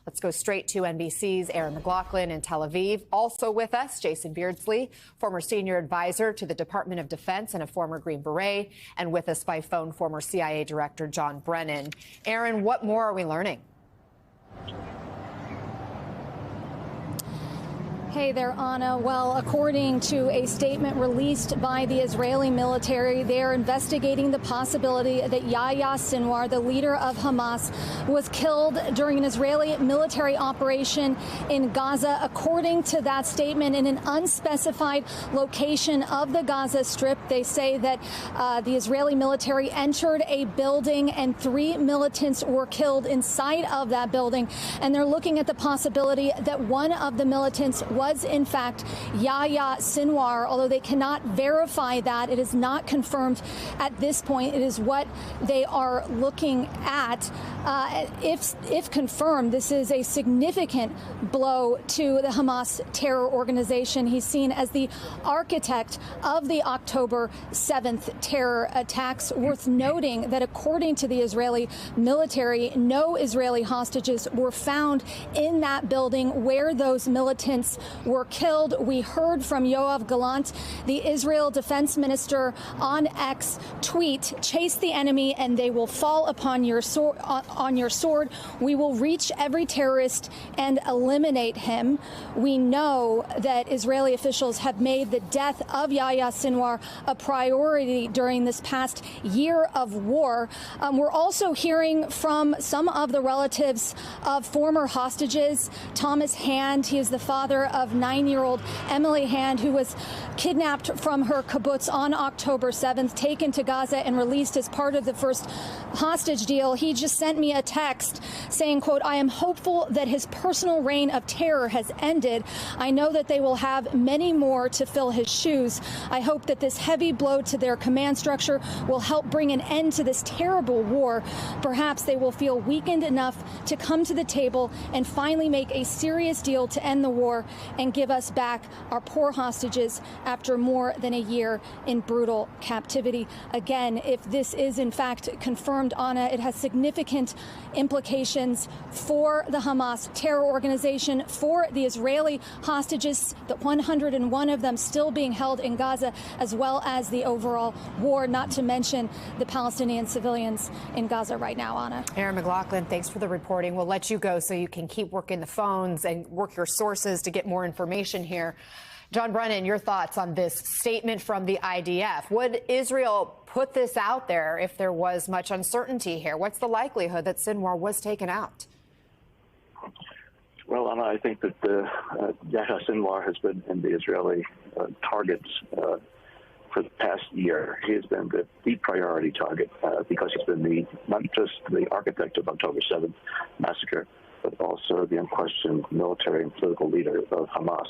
Let's go straight to NBC's Aaron McLaughlin in Tel Aviv. Also with us, Jason Beardsley, former senior advisor to the Department of Defense and a former Green Beret, and with us by phone, former CIA Director John Brennan. Aaron, what more are we learning? Hey there, Anna. Well, according to a statement released by the Israeli military, they're investigating the possibility that Yahya Sinwar, the leader of Hamas, was killed during an Israeli military operation in Gaza. According to that statement, in an unspecified location of the Gaza Strip, they say that the Israeli military entered a building and 3 militants were killed inside of that building. And they're looking at the possibility that one of the militants was in fact Yahya Sinwar, although they cannot verify that. It is not confirmed at this point. It is what they are looking at. If confirmed, this is a significant blow to the Hamas terror organization. He's seen as the architect of the October 7th terror attacks. Worth noting that according to the Israeli military, no Israeli hostages were found in that building where those militants were killed. We heard from Yoav Gallant, the Israel defense minister, on X tweet, "Chase the enemy and they will fall upon your sword. We will reach every terrorist and eliminate him." We know that Israeli officials have made the death of Yahya Sinwar a priority during this past year of war. We're also hearing from some of the relatives of former hostages. Thomas Hand, he is the father of 9-year-old Emily Hand, who was kidnapped from her kibbutz on October 7th, taken to Gaza and released as part of the first hostage deal. He just sent me a text saying, quote, "I am hopeful that his personal reign of terror has ended. I know that they will have many more to fill his shoes. I hope that this heavy blow to their command structure will help bring an end to this terrible war. Perhaps they will feel weakened enough to come to the table and finally make a serious deal to end the war and give us back our poor hostages after more than a year in brutal captivity." Again, if this is in fact confirmed, Anna, it has significant implications for the Hamas terror organization, for the Israeli hostages, the 101 of them still being held in Gaza, as well as the overall war, not to mention the Palestinian civilians in Gaza right now, Anna. Aaron McLaughlin, thanks for the reporting. We'll let you go so you can keep working the phones and work your sources to get more information here. John Brennan, your thoughts on this statement from the IDF. Would Israel put this out there if there was much uncertainty here? What's the likelihood that Sinwar was taken out? Well, Anna, I think that Yahya Sinwar has been in the Israeli targets for the past year. He has been the priority target because he's been not just the architect of October 7th massacre, but also the unquestioned military and political leader of Hamas.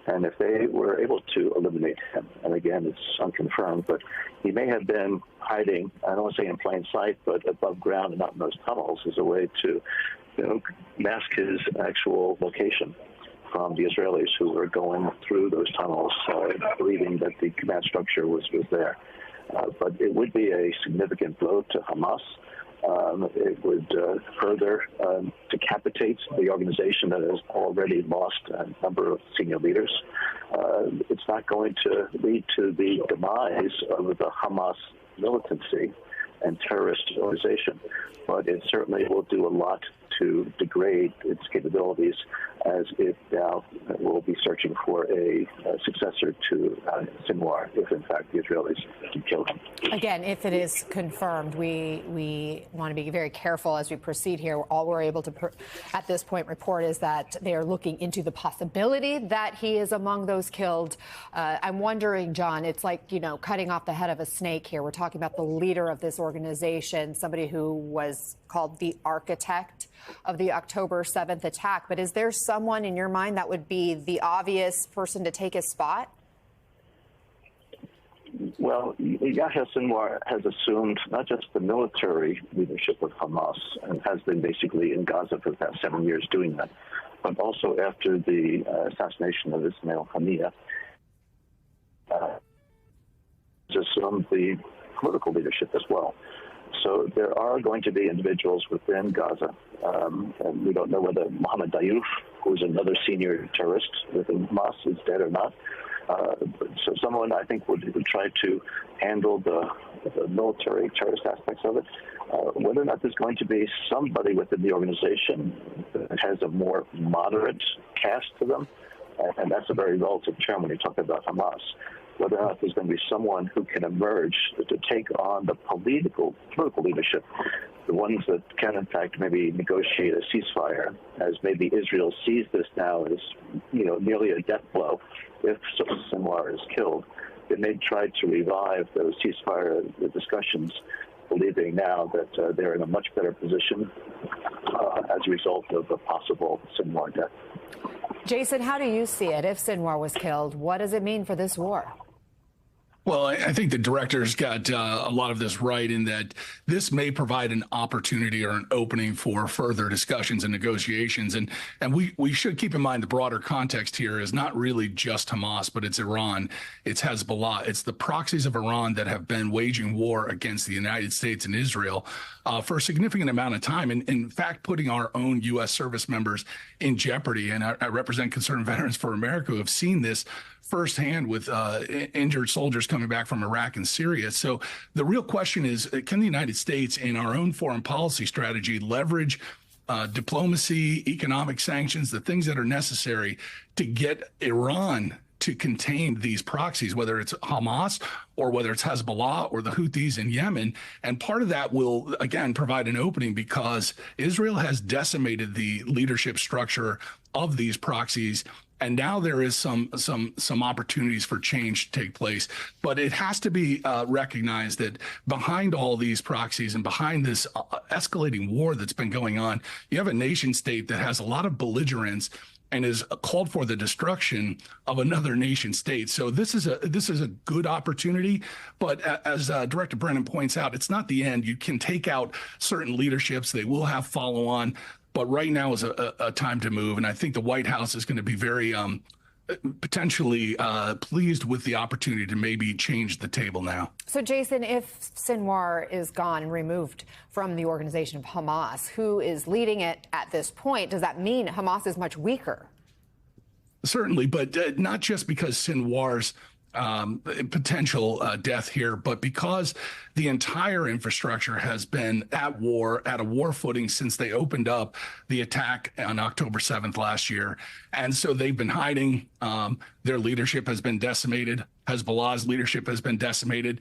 And if they were able to eliminate him, and again, it's unconfirmed, but he may have been hiding, I don't want to say in plain sight, but above ground and not in those tunnels as a way to, mask his actual location from the Israelis who were going through those tunnels, believing that the command structure was there. But it would be a significant blow to Hamas. It would further decapitate the organization that has already lost a number of senior leaders. It's not going to lead to the demise of the Hamas militancy and terrorist organization, but it certainly will do a lot to degrade its capabilities as it now will be searching for a successor to Sinwar, if in fact the Israelis can kill him. Again, if it is confirmed, we want to be very careful as we proceed here. All we're able to, at this point, report is that they are looking into the possibility that he is among those killed. I'm wondering, John, it's like, cutting off the head of a snake here. We're talking about the leader of this organization, somebody who was called the architect of the October 7th attack. But is there someone in your mind that would be the obvious person to take his spot? Well, Yahya Sinwar has assumed not just the military leadership of Hamas and has been basically in Gaza for the past 7 years doing that, but also after the assassination of Ismail Haniyeh, has assumed the political leadership as well. So there are going to be individuals within Gaza, and we don't know whether Mohammed Dayouf, who's another senior terrorist within Hamas, is dead or not. So someone, I think, would try to handle the military terrorist aspects of it. Whether or not there's going to be somebody within the organization that has a more moderate cast to them, and that's a very relative term when you talk about Hamas, whether or not there's going to be someone who can emerge to take on the political leadership, the ones that can, in fact, maybe negotiate a ceasefire, as maybe Israel sees this now as, nearly a death blow if Sinwar is killed. They may try to revive those ceasefire discussions, believing now that they're in a much better position as a result of a possible Sinwar death. Jason, how do you see it? If Sinwar was killed, what does it mean for this war? Well, I think the director's got a lot of this right in that this may provide an opportunity or an opening for further discussions and negotiations. And we should keep in mind the broader context here is not really just Hamas, but it's Iran, it's Hezbollah, it's the proxies of Iran that have been waging war against the United States and Israel for a significant amount of time. And in fact, putting our own U.S. service members in jeopardy. And I represent Concerned Veterans for America who have seen this firsthand with injured soldiers coming back from Iraq and Syria. So the real question is, can the United States in our own foreign policy strategy leverage diplomacy, economic sanctions, the things that are necessary to get Iran to contain these proxies, whether it's Hamas or whether it's Hezbollah or the Houthis in Yemen. And part of that will, again, provide an opening because Israel has decimated the leadership structure of these proxies. And now there is some opportunities for change to take place. But it has to be recognized that behind all these proxies and behind this escalating war that's been going on, you have a nation state that has a lot of belligerence and is called for the destruction of another nation state. So this is a good opportunity. But as Director Brennan points out, it's not the end. You can take out certain leaderships. They will have follow on. But right now is a time to move. And I think the White House is going to be very potentially pleased with the opportunity to maybe change the table now. So, Jason, if Sinwar is gone and removed from the organization of Hamas, who is leading it at this point, does that mean Hamas is much weaker? Certainly, but not just because Sinwar's potential death here, but because the entire infrastructure has been at a war footing since they opened up the attack on October 7th last year. And so they've been hiding. Their leadership has been decimated. Hezbollah's leadership has been decimated.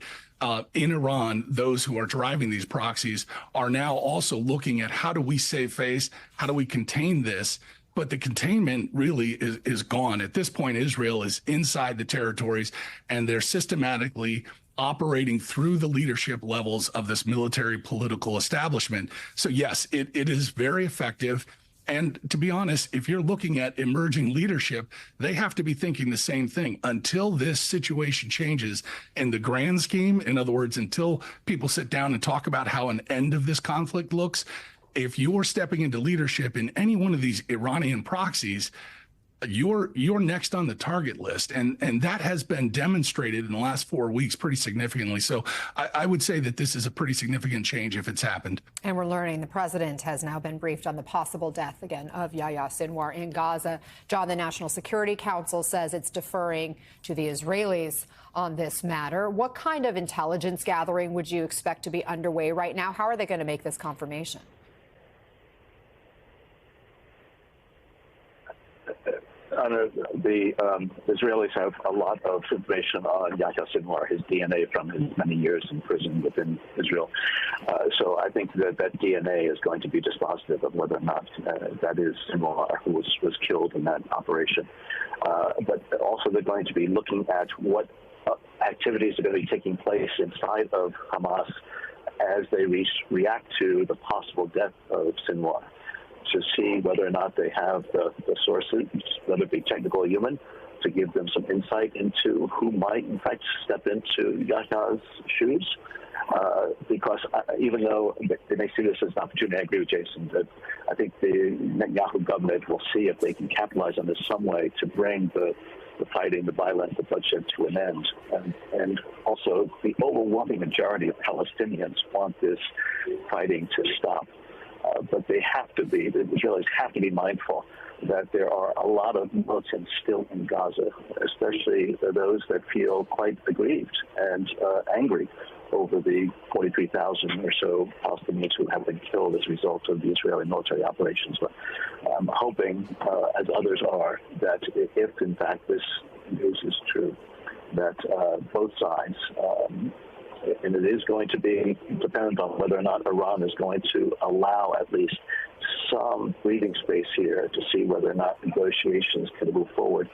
In Iran, those who are driving these proxies are now also looking at how do we save face? How do we contain this? But the containment really is gone. At this point, Israel is inside the territories, and they're systematically operating through the leadership levels of this military political establishment. So, yes, it is very effective. And to be honest, if you're looking at emerging leadership, they have to be thinking the same thing until this situation changes in the grand scheme. In other words, until people sit down and talk about how an end of this conflict looks. If you're stepping into leadership in any one of these Iranian proxies, you're next on the target list. And that has been demonstrated in the last 4 weeks pretty significantly. So I would say that this is a pretty significant change if it's happened. And we're learning the president has now been briefed on the possible death, again, of Yahya Sinwar in Gaza. John, the National Security Council says it's deferring to the Israelis on this matter. What kind of intelligence gathering would you expect to be underway right now? How are they going to make this confirmation? The Israelis have a lot of information on Yahya Sinwar, his DNA from his many years in prison within Israel. So I think that DNA is going to be dispositive of whether or not that is Sinwar who was killed in that operation. But also they're going to be looking at what activities are going to be taking place inside of Hamas as they react to the possible death of Sinwar, to see whether or not they have the sources, whether it be technical or human, to give them some insight into who might, in fact, step into Yahya's shoes. Because even though they may see this as an opportunity, I agree with Jason, that I think the Netanyahu government will see if they can capitalize on this some way to bring the the fighting, the violence, the bloodshed to an end. And also, the overwhelming majority of Palestinians want this fighting to stop. But the Israelis have to be mindful that there are a lot of militants still in Gaza, especially those that feel quite aggrieved and angry over the 43,000 or so Palestinians who have been killed as a result of the Israeli military operations. But I'm hoping, as others are, that if in fact this news is true, that both sides, and it is going to be dependent on whether or not Iran is going to allow at least some breathing space here to see whether or not negotiations can move forward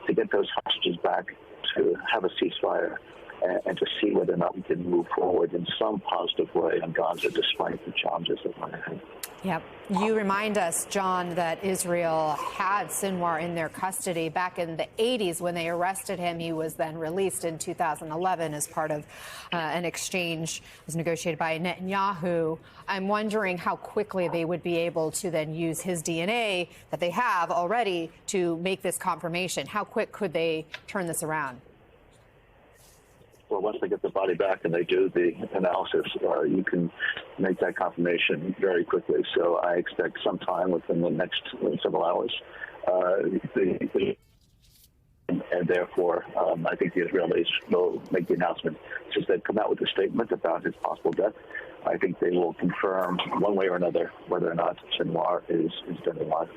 to get those hostages back, to have a ceasefire, and to see whether or not we can move forward in some positive way on Gaza despite the challenges that lie ahead. Yep. You remind us, John, that Israel had Sinwar in their custody back in the 80s when they arrested him. He was then released in 2011 as part of an exchange that was negotiated by Netanyahu. I'm wondering how quickly they would be able to then use his DNA that they have already to make this confirmation. How quick could they turn this around? Well, once they get the body back and they do the analysis, you can make that confirmation very quickly. So I expect sometime within the next several hours. And therefore, I think the Israelis will make the announcement. Since they've come out with a statement about his possible death, I think they will confirm one way or another whether or not Sinwar is dead or alive.